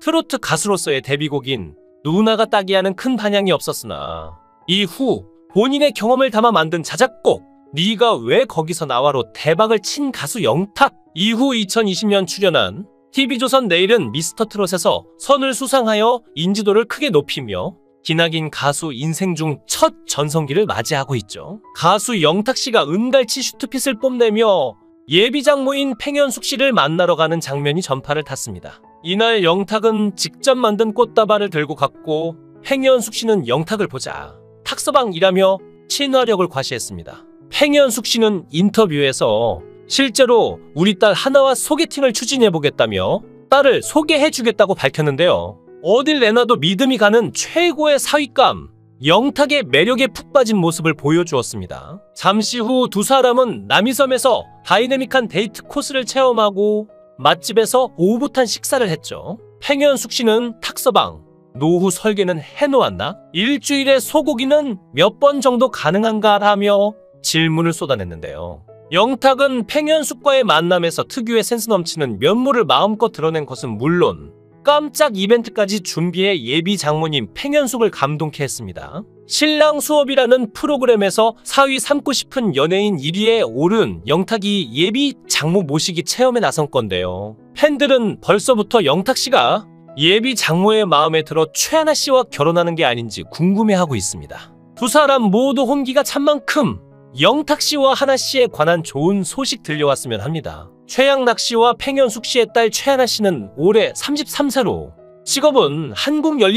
트로트 가수로서의 데뷔곡인 누나가 딱이야는 큰 반향이 없었으나 이후 본인의 경험을 담아 만든 자작곡 네가 왜 거기서 나와로 대박을 친 가수 영탁. 이후 2020년 출연한 TV조선 내일은 미스터트롯에서 선을 수상하여 인지도를 크게 높이며 기나긴 가수 인생 중 첫 전성기를 맞이하고 있죠. 가수 영탁 씨가 은갈치 슈트핏을 뽐내며 예비 장모인 팽현숙 씨를 만나러 가는 장면이 전파를 탔습니다. 이날 영탁은 직접 만든 꽃다발을 들고 갔고 팽현숙 씨는 영탁을 보자 탁서방이라며 친화력을 과시했습니다. 팽현숙 씨는 인터뷰에서 실제로 우리 딸 하나와 소개팅을 추진해보겠다며 딸을 소개해주겠다고 밝혔는데요. 어딜 내놔도 믿음이 가는 최고의 사윗감, 영탁의 매력에 푹 빠진 모습을 보여주었습니다. 잠시 후 두 사람은 남이섬에서 다이내믹한 데이트 코스를 체험하고 맛집에서 오붓한 식사를 했죠. 팽현숙 씨는 탁서방, 노후 설계는 해놓았나? 일주일에 소고기는 몇 번 정도 가능한가? 라며 질문을 쏟아냈는데요. 영탁은 팽현숙과의 만남에서 특유의 센스 넘치는 면모를 마음껏 드러낸 것은 물론 깜짝 이벤트까지 준비해 예비 장모님 팽현숙을 감동케 했습니다. 신랑 수업이라는 프로그램에서 4위 삼고 싶은 연예인 1위에 오른 영탁이 예비 장모 모시기 체험에 나선 건데요. 팬들은 벌써부터 영탁 씨가 예비 장모의 마음에 들어 최하나 씨와 결혼하는 게 아닌지 궁금해하고 있습니다. 두 사람 모두 혼기가 찬 만큼 영탁 씨와 하나 씨에 관한 좋은 소식 들려왔으면 합니다. 최양락 씨와 팽현숙 씨의 딸 최하나 씨는 올해 33세로 직업은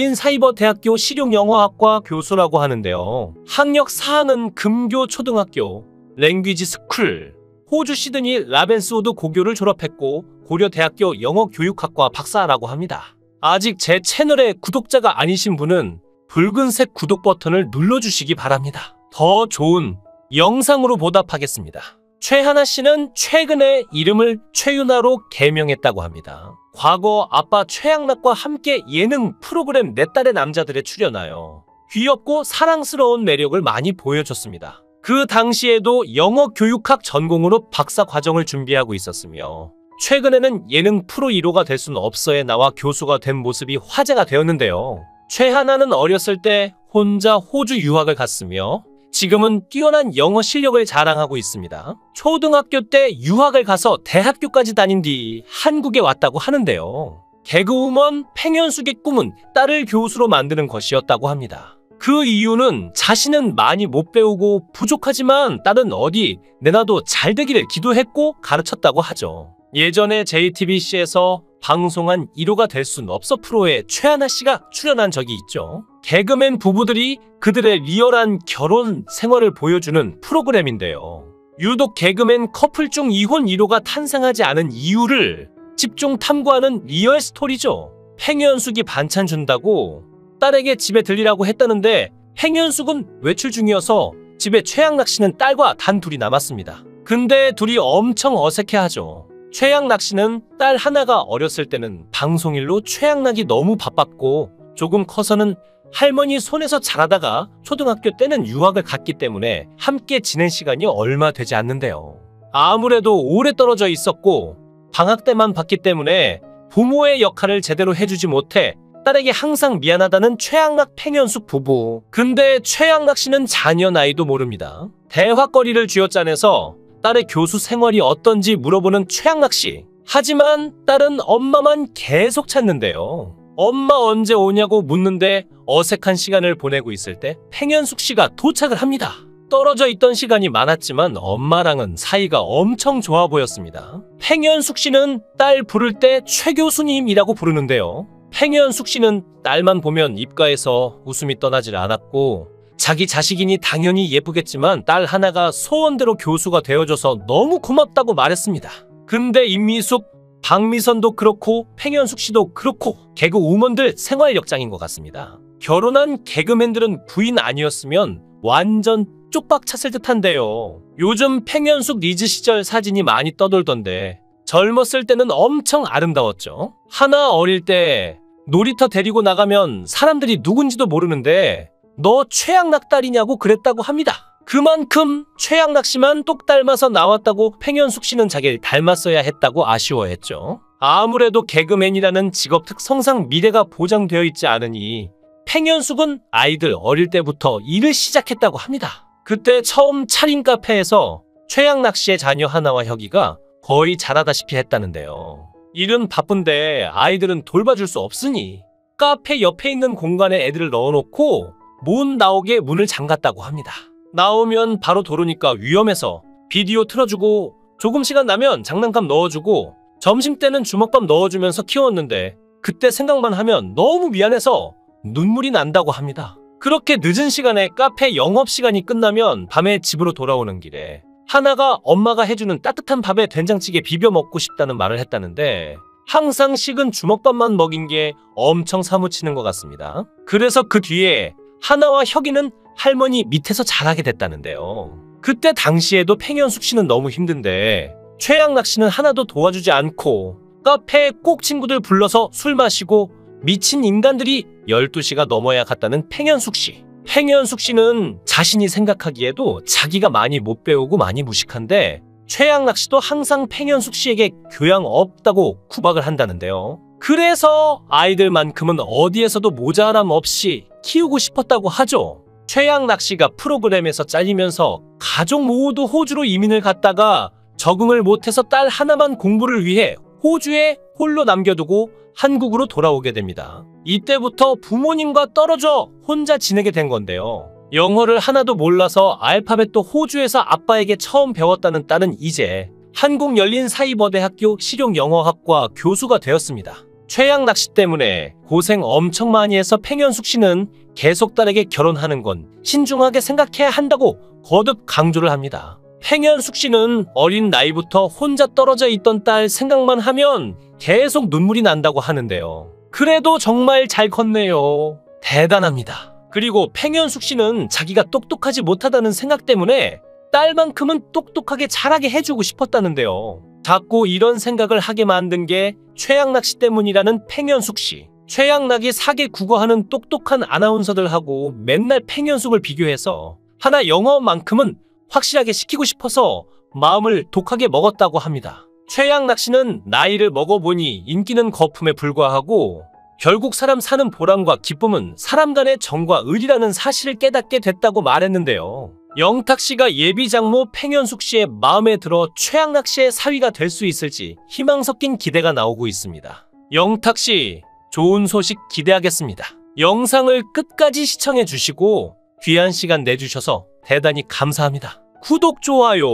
한국열린사이버대학교 실용영어학과 교수라고 하는데요. 학력 4학은 금교초등학교, 랭귀지 스쿨, 호주 시드니 라벤스우드 고교를 졸업했고 고려대학교 영어교육학과 박사라고 합니다. 아직 제 채널의 구독자가 아니신 분은 붉은색 구독 버튼을 눌러주시기 바랍니다. 더 좋은 영상으로 보답하겠습니다. 최하나 씨는 최근에 이름을 최유나로 개명했다고 합니다. 과거 아빠 최양락과 함께 예능 프로그램 내 딸의 남자들에 출연하여 귀엽고 사랑스러운 매력을 많이 보여줬습니다. 그 당시에도 영어교육학 전공으로 박사 과정을 준비하고 있었으며 최근에는 예능 프로 1호가 될 수는 없어에 나와 교수가 된 모습이 화제가 되었는데요. 최하나는 어렸을 때 혼자 호주 유학을 갔으며 지금은 뛰어난 영어 실력을 자랑하고 있습니다. 초등학교 때 유학을 가서 대학교까지 다닌 뒤 한국에 왔다고 하는데요. 개그우먼 팽현숙의 꿈은 딸을 교수로 만드는 것이었다고 합니다. 그 이유는 자신은 많이 못 배우고 부족하지만 딸은 어디 내놔도 잘 되기를 기도했고 가르쳤다고 하죠. 예전에 JTBC에서 방송한 1호가 될 순 없어 프로에 최하나 씨가 출연한 적이 있죠. 개그맨 부부들이 그들의 리얼한 결혼 생활을 보여주는 프로그램인데요. 유독 개그맨 커플 중 이혼 1호가 탄생하지 않은 이유를 집중 탐구하는 리얼 스토리죠. 팽현숙이 반찬 준다고 딸에게 집에 들리라고 했다는데 팽현숙은 외출 중이어서 집에 최양락 씨는 딸과 단 둘이 남았습니다. 근데 둘이 엄청 어색해하죠. 최양락 씨는 딸 하나가 어렸을 때는 방송일로 최양락이 너무 바빴고 조금 커서는 할머니 손에서 자라다가 초등학교 때는 유학을 갔기 때문에 함께 지낸 시간이 얼마 되지 않는데요. 아무래도 오래 떨어져 있었고 방학 때만 봤기 때문에 부모의 역할을 제대로 해주지 못해 딸에게 항상 미안하다는 최양락 팽현숙 부부. 근데 최양락 씨는 자녀 나이도 모릅니다. 대화거리를 쥐어짜내서 딸의 교수 생활이 어떤지 물어보는 최양락 씨. 하지만 딸은 엄마만 계속 찾는데요. 엄마 언제 오냐고 묻는데 어색한 시간을 보내고 있을 때 팽현숙 씨가 도착을 합니다. 떨어져 있던 시간이 많았지만 엄마랑은 사이가 엄청 좋아 보였습니다. 팽현숙 씨는 딸 부를 때 최 교수님이라고 부르는데요. 팽현숙 씨는 딸만 보면 입가에서 웃음이 떠나질 않았고 자기 자식이니 당연히 예쁘겠지만 딸 하나가 소원대로 교수가 되어줘서 너무 고맙다고 말했습니다. 근데 임미숙, 박미선도 그렇고 팽현숙 씨도 그렇고 개그 우먼들 생활 역장인 것 같습니다. 결혼한 개그맨들은 부인 아니었으면 완전 쪽박 찼을 듯한데요. 요즘 팽현숙 리즈 시절 사진이 많이 떠돌던데 젊었을 때는 엄청 아름다웠죠. 하나 어릴 때 놀이터 데리고 나가면 사람들이 누군지도 모르는데 너 최양락 딸이냐고 그랬다고 합니다. 그만큼 최양락 씨만 똑 닮아서 나왔다고 팽현숙 씨는 자기를 닮았어야 했다고 아쉬워했죠. 아무래도 개그맨이라는 직업 특성상 미래가 보장되어 있지 않으니 팽현숙은 아이들 어릴 때부터 일을 시작했다고 합니다. 그때 처음 차린 카페에서 최양락 씨의 자녀 하나와 혁이가 거의 자라다시피 했다는데요. 일은 바쁜데 아이들은 돌봐줄 수 없으니 카페 옆에 있는 공간에 애들을 넣어놓고 못 나오게 문을 잠갔다고 합니다. 나오면 바로 도로니까 위험해서 비디오 틀어주고 조금 시간 나면 장난감 넣어주고 점심때는 주먹밥 넣어주면서 키웠는데 그때 생각만 하면 너무 미안해서 눈물이 난다고 합니다. 그렇게 늦은 시간에 카페 영업시간이 끝나면 밤에 집으로 돌아오는 길에 하나가 엄마가 해주는 따뜻한 밥에 된장찌개 비벼 먹고 싶다는 말을 했다는데 항상 식은 주먹밥만 먹인 게 엄청 사무치는 것 같습니다. 그래서 그 뒤에 하나와 혁이는 할머니 밑에서 자라게 됐다는데요. 그때 당시에도 팽현숙 씨는 너무 힘든데 최양락 씨는 하나도 도와주지 않고 카페에 꼭 친구들 불러서 술 마시고 미친 인간들이 12시가 넘어야 갔다는 팽현숙 씨. 팽현숙 씨는 자신이 생각하기에도 자기가 많이 못 배우고 많이 무식한데 최양락 씨도 항상 팽현숙 씨에게 교양 없다고 구박을 한다는데요. 그래서 아이들만큼은 어디에서도 모자람 없이 키우고 싶었다고 하죠. 최양락 씨가 프로그램에서 잘리면서 가족 모두 호주로 이민을 갔다가 적응을 못해서 딸 하나만 공부를 위해 호주에 홀로 남겨두고 한국으로 돌아오게 됩니다. 이때부터 부모님과 떨어져 혼자 지내게 된 건데요. 영어를 하나도 몰라서 알파벳도 호주에서 아빠에게 처음 배웠다는 딸은 이제 한국열린사이버대학교 실용영어학과 교수가 되었습니다. 최양락 씨 때문에 고생 엄청 많이 해서 팽현숙 씨는 계속 딸에게 결혼하는 건 신중하게 생각해야 한다고 거듭 강조를 합니다. 팽현숙 씨는 어린 나이부터 혼자 떨어져 있던 딸 생각만 하면 계속 눈물이 난다고 하는데요. 그래도 정말 잘 컸네요. 대단합니다. 그리고 팽현숙 씨는 자기가 똑똑하지 못하다는 생각 때문에 딸만큼은 똑똑하게 자라게 해주고 싶었다는데요. 자꾸 이런 생각을 하게 만든 게 최양락 씨 때문이라는 팽현숙 씨. 최양락이 사계 국어하는 똑똑한 아나운서들하고 맨날 팽현숙을 비교해서 하나 영어만큼은 확실하게 시키고 싶어서 마음을 독하게 먹었다고 합니다. 최양락 씨는 나이를 먹어보니 인기는 거품에 불과하고 결국 사람 사는 보람과 기쁨은 사람 간의 정과 의리라는 사실을 깨닫게 됐다고 말했는데요. 영탁 씨가 예비 장모 팽현숙 씨의 마음에 들어 최양락 씨의 사위가 될 수 있을지 희망 섞인 기대가 나오고 있습니다. 영탁 씨, 좋은 소식 기대하겠습니다. 영상을 끝까지 시청해 주시고 귀한 시간 내주셔서 대단히 감사합니다. 구독, 좋아요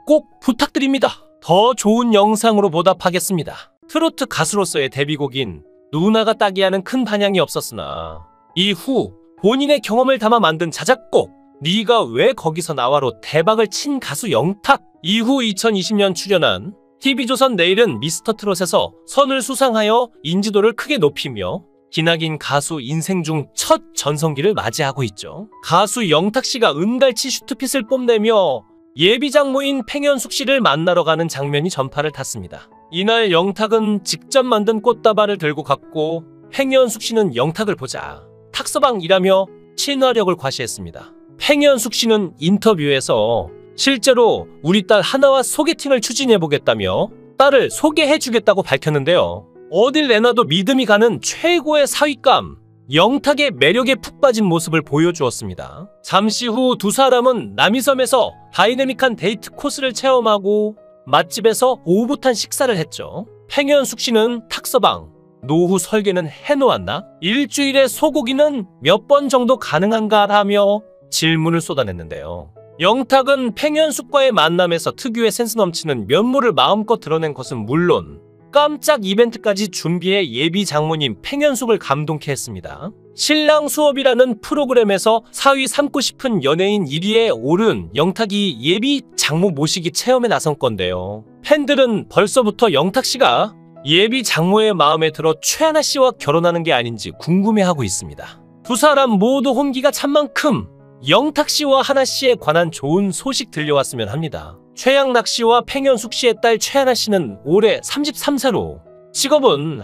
꼭 부탁드립니다. 더 좋은 영상으로 보답하겠습니다. 트로트 가수로서의 데뷔곡인 누나가 따기야는 큰 반향이 없었으나 이후 본인의 경험을 담아 만든 자작곡 네가 왜 거기서 나와로 대박을 친 가수 영탁. 이후 2020년 출연한 TV조선 내일은 미스터트롯에서 선을 수상하여 인지도를 크게 높이며 기나긴 가수 인생 중 첫 전성기를 맞이하고 있죠. 가수 영탁 씨가 은갈치 슈트핏을 뽐내며 예비 장모인 팽현숙 씨를 만나러 가는 장면이 전파를 탔습니다. 이날 영탁은 직접 만든 꽃다발을 들고 갔고 팽현숙 씨는 영탁을 보자 탁서방이라며 친화력을 과시했습니다. 팽현숙 씨는 인터뷰에서 실제로 우리 딸 하나와 소개팅을 추진해보겠다며 딸을 소개해주겠다고 밝혔는데요. 어딜 내놔도 믿음이 가는 최고의 사위감, 영탁의 매력에 푹 빠진 모습을 보여주었습니다. 잠시 후 두 사람은 남이섬에서 다이내믹한 데이트 코스를 체험하고 맛집에서 오붓한 식사를 했죠. 팽현숙 씨는 탁서방, 노후 설계는 해놓았나? 일주일에 소고기는 몇 번 정도 가능한가? 라며 질문을 쏟아냈는데요. 영탁은 팽현숙과의 만남에서 특유의 센스 넘치는 면모를 마음껏 드러낸 것은 물론 깜짝 이벤트까지 준비해 예비 장모님 팽현숙을 감동케 했습니다. 신랑 수업이라는 프로그램에서 사위 삼고 싶은 연예인 1위에 오른 영탁이 예비 장모 모시기 체험에 나선 건데요. 팬들은 벌써부터 영탁 씨가 예비 장모의 마음에 들어 최하나 씨와 결혼하는 게 아닌지 궁금해하고 있습니다. 두 사람 모두 혼기가 찬 만큼 영탁 씨와 하나 씨에 관한 좋은 소식 들려왔으면 합니다. 최양락 씨와 팽현숙 씨의 딸 최하나 씨는 올해 33세로 직업은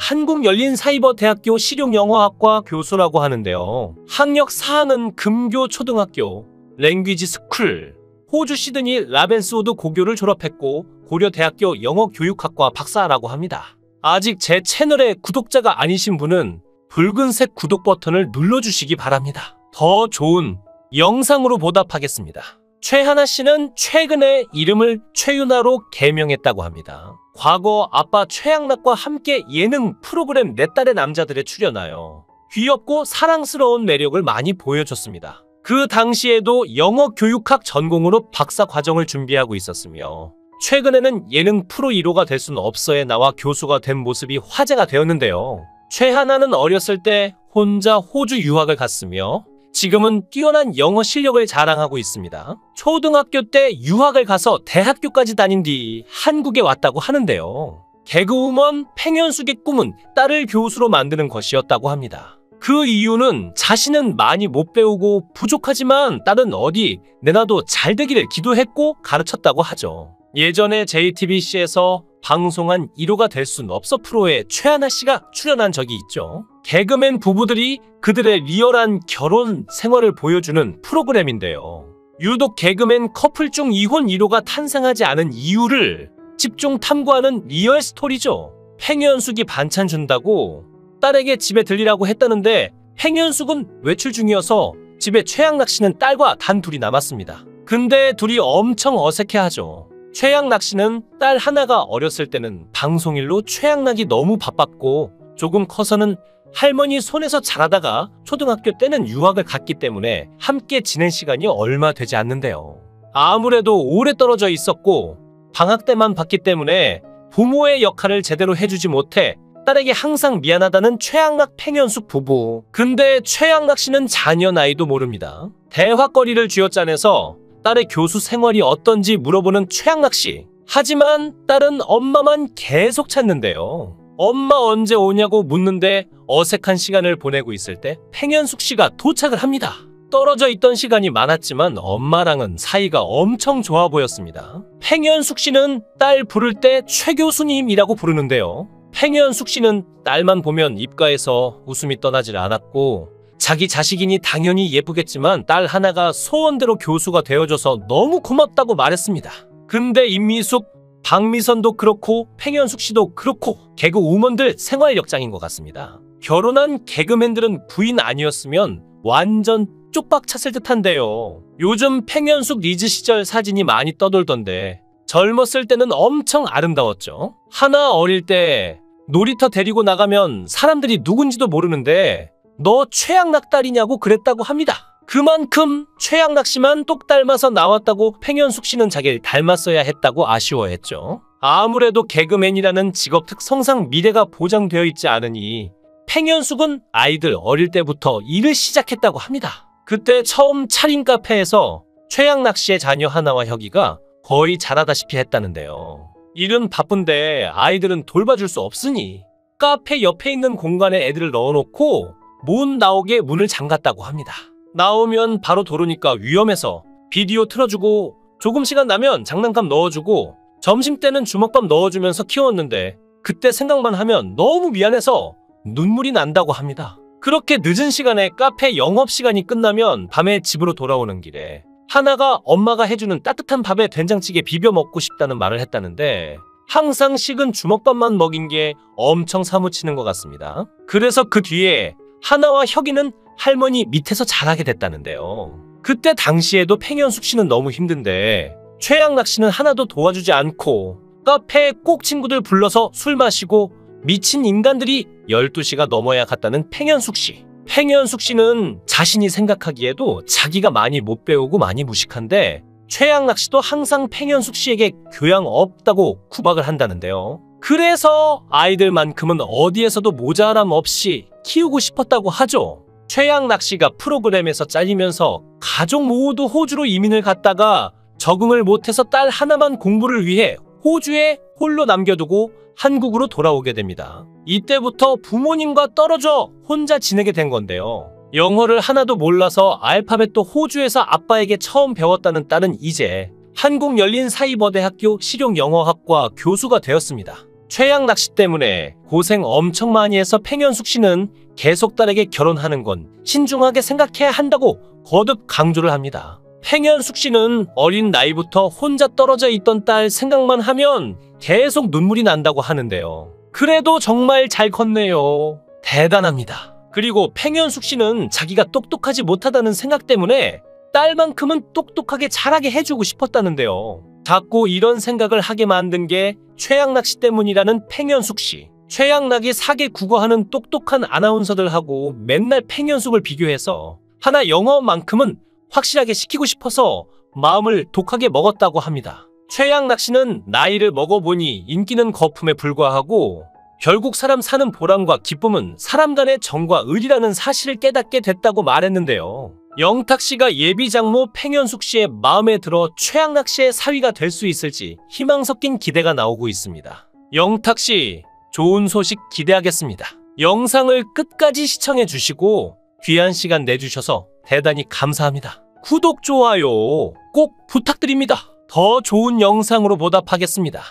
한국열린사이버대학교 실용영어학과 교수라고 하는데요. 학력 4학은 금교초등학교, 랭귀지 스쿨, 호주 시드니 라벤스우드 고교를 졸업했고 고려대학교 영어교육학과 박사라고 합니다. 아직 제 채널의 구독자가 아니신 분은 붉은색 구독 버튼을 눌러주시기 바랍니다. 더 좋은 영상으로 보답하겠습니다. 최하나 씨는 최근에 이름을 최유나로 개명했다고 합니다. 과거 아빠 최양락과 함께 예능 프로그램 내 딸의 남자들에 출연하여 귀엽고 사랑스러운 매력을 많이 보여줬습니다. 그 당시에도 영어 교육학 전공으로 박사 과정을 준비하고 있었으며 최근에는 예능 프로 1호가 될 수는 없어에 나와 교수가 된 모습이 화제가 되었는데요. 최하나는 어렸을 때 혼자 호주 유학을 갔으며 지금은 뛰어난 영어 실력을 자랑하고 있습니다. 초등학교 때 유학을 가서 대학교까지 다닌 뒤 한국에 왔다고 하는데요. 개그우먼 팽현숙의 꿈은 딸을 교수로 만드는 것이었다고 합니다. 그 이유는 자신은 많이 못 배우고 부족하지만 딸은 어디 내놔도 잘 되기를 기도했고 가르쳤다고 하죠. 예전에 JTBC에서 방송한 1호가 될 순 없어 프로에 최하나 씨가 출연한 적이 있죠. 개그맨 부부들이 그들의 리얼한 결혼 생활을 보여주는 프로그램인데요. 유독 개그맨 커플 중 이혼 1호가 탄생하지 않은 이유를 집중 탐구하는 리얼 스토리죠. 팽현숙이 반찬 준다고 딸에게 집에 들리라고 했다는데 팽현숙은 외출 중이어서 집에 최양락 씨는 딸과 단 둘이 남았습니다. 근데 둘이 엄청 어색해하죠. 최양락 씨는 딸 하나가 어렸을 때는 방송일로 최양락이 너무 바빴고 조금 커서는 할머니 손에서 자라다가 초등학교 때는 유학을 갔기 때문에 함께 지낸 시간이 얼마 되지 않는데요. 아무래도 오래 떨어져 있었고 방학 때만 봤기 때문에 부모의 역할을 제대로 해주지 못해 딸에게 항상 미안하다는 최양락 팽현숙 부부. 근데 최양락 씨는 자녀 나이도 모릅니다. 대화거리를 쥐어짜내서 딸의 교수 생활이 어떤지 물어보는 최양락 씨. 하지만 딸은 엄마만 계속 찾는데요. 엄마 언제 오냐고 묻는데 어색한 시간을 보내고 있을 때 팽현숙 씨가 도착을 합니다. 떨어져 있던 시간이 많았지만 엄마랑은 사이가 엄청 좋아 보였습니다. 팽현숙 씨는 딸 부를 때 최 교수님이라고 부르는데요. 팽현숙 씨는 딸만 보면 입가에서 웃음이 떠나질 않았고 자기 자식이니 당연히 예쁘겠지만 딸 하나가 소원대로 교수가 되어줘서 너무 고맙다고 말했습니다. 근데 임미숙, 박미선도 그렇고 팽현숙 씨도 그렇고 개그 우먼들 생활 역장인 것 같습니다. 결혼한 개그맨들은 부인 아니었으면 완전 쪽박 찼을 듯한데요. 요즘 팽현숙 리즈 시절 사진이 많이 떠돌던데 젊었을 때는 엄청 아름다웠죠. 하나 어릴 때 놀이터 데리고 나가면 사람들이 누군지도 모르는데 너 최양락 딸이냐고 그랬다고 합니다. 그만큼 최양락 씨만 똑 닮아서 나왔다고 팽현숙 씨는 자기를 닮았어야 했다고 아쉬워했죠. 아무래도 개그맨이라는 직업 특성상 미래가 보장되어 있지 않으니 팽현숙은 아이들 어릴 때부터 일을 시작했다고 합니다. 그때 처음 차린 카페에서 최양락 씨의 자녀 하나와 혁이가 거의 자라다시피 했다는데요. 일은 바쁜데 아이들은 돌봐줄 수 없으니 카페 옆에 있는 공간에 애들을 넣어놓고 못 나오게 문을 잠갔다고 합니다. 나오면 바로 도로니까 위험해서 비디오 틀어주고 조금 시간 나면 장난감 넣어주고 점심때는 주먹밥 넣어주면서 키웠는데 그때 생각만 하면 너무 미안해서 눈물이 난다고 합니다. 그렇게 늦은 시간에 카페 영업시간이 끝나면 밤에 집으로 돌아오는 길에 하나가 엄마가 해주는 따뜻한 밥에 된장찌개 비벼 먹고 싶다는 말을 했다는데 항상 식은 주먹밥만 먹인 게 엄청 사무치는 것 같습니다. 그래서 그 뒤에 하나와 혁이는 할머니 밑에서 자라게 됐다는데요. 그때 당시에도 팽현숙 씨는 너무 힘든데 최양락 씨는 하나도 도와주지 않고 카페에 꼭 친구들 불러서 술 마시고 미친 인간들이 12시가 넘어야 갔다는 팽현숙 씨. 팽현숙 씨는 자신이 생각하기에도 자기가 많이 못 배우고 많이 무식한데 최양락 씨도 항상 팽현숙 씨에게 교양 없다고 구박을 한다는데요. 그래서 아이들만큼은 어디에서도 모자람 없이 키우고 싶었다고 하죠. 최양락 씨가 프로그램에서 잘리면서 가족 모두 호주로 이민을 갔다가 적응을 못해서 딸 하나만 공부를 위해 호주에 홀로 남겨두고 한국으로 돌아오게 됩니다. 이때부터 부모님과 떨어져 혼자 지내게 된 건데요. 영어를 하나도 몰라서 알파벳도 호주에서 아빠에게 처음 배웠다는 딸은 이제 한국 열린사이버대학교 실용영어학과 교수가 되었습니다. 최양락 씨 때문에 고생 엄청 많이 해서 팽현숙 씨는 계속 딸에게 결혼하는 건 신중하게 생각해야 한다고 거듭 강조를 합니다. 팽현숙 씨는 어린 나이부터 혼자 떨어져 있던 딸 생각만 하면 계속 눈물이 난다고 하는데요. 그래도 정말 잘 컸네요. 대단합니다. 그리고 팽현숙 씨는 자기가 똑똑하지 못하다는 생각 때문에 딸만큼은 똑똑하게 자라게 해주고 싶었다는데요. 자꾸 이런 생각을 하게 만든 게 최양락 씨 때문이라는 팽현숙 씨. 최양락이 사계 국어하는 똑똑한 아나운서들하고 맨날 팽현숙을 비교해서 하나 영어만큼은 확실하게 시키고 싶어서 마음을 독하게 먹었다고 합니다. 최양락 씨는 나이를 먹어보니 인기는 거품에 불과하고 결국 사람 사는 보람과 기쁨은 사람 간의 정과 의리라는 사실을 깨닫게 됐다고 말했는데요. 영탁 씨가 예비 장모 팽현숙 씨의 마음에 들어 최양락 씨의 사위가 될 수 있을지 희망 섞인 기대가 나오고 있습니다. 영탁 씨, 좋은 소식 기대하겠습니다. 영상을 끝까지 시청해 주시고 귀한 시간 내주셔서 대단히 감사합니다. 구독, 좋아요 꼭 부탁드립니다. 더 좋은 영상으로 보답하겠습니다.